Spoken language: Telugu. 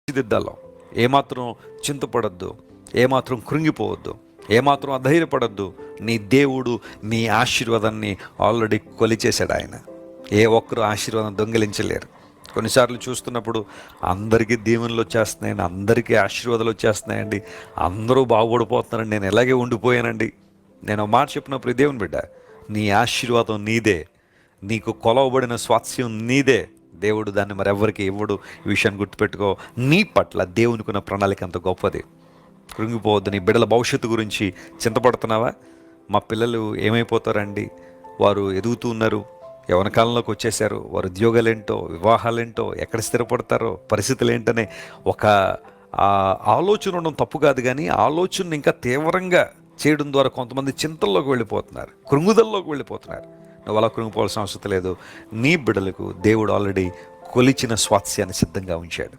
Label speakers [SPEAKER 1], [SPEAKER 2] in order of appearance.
[SPEAKER 1] తీర్చిదిద్దాలో. ఏమాత్రం చింతపడద్దు, ఏమాత్రం కృంగిపోవద్దు, ఏమాత్రం అధైర్యపడద్దు. నీ దేవుడు నీ ఆశీర్వాదాన్ని ఆల్రెడీ కొలిచేశాడు ఆయన. ఏ ఒక్కరు ఆశీర్వాదం దొంగిలించలేరు. కొన్నిసార్లు చూస్తున్నప్పుడు అందరికీ దీవెనలు వచ్చేస్తున్నాయండి, అందరికీ ఆశీర్వాదాలు వచ్చేస్తున్నాయండి, అందరూ బాగుపడిపోతున్నారండి, నేను ఎలాగే ఉండిపోయానండి. నేను ఒక మాట చెప్పినప్పుడు, దేవుని బిడ్డ, నీ ఆశీర్వాదం నీదే, నీకు కొలవబడిన స్వాస్థ్యం నీదే. దేవుడు దాన్ని మరెవ్వరికి ఇవ్వడు. ఈ విషయాన్ని గుర్తుపెట్టుకో. నీ పట్ల దేవునికున్న ప్రణాళిక అంత గొప్పది. కృంగిపోవద్దు. నీ బిడ్డల భవిష్యత్తు గురించి చింతపడుతున్నావా? మా పిల్లలు ఏమైపోతారండి, వారు ఎదుగుతూ ఉన్నారు, యవ్వన కాలంలోకి వచ్చేసారు, వారు ఉద్యోగాలేంటో, వివాహాలేంటో, ఎక్కడ స్థిరపడతారో, పరిస్థితులు ఏంటనే ఒక ఆలోచన ఉండడం తప్పు కాదు, కానీ ఆలోచన ఇంకా తీవ్రంగా చేయడం ద్వారా కొంతమంది చింతల్లోకి వెళ్ళిపోతున్నారు, కృంగుదల్లోకి వెళ్ళిపోతున్నారు. నువ్వు అలా కృంగిపోవాల్సిన అవసరం లేదు. నీ బిడ్డలకు దేవుడు ఆల్రెడీ కొలిచిన స్వాస్థ్యాన్ని సిద్ధంగా ఉంచాడు.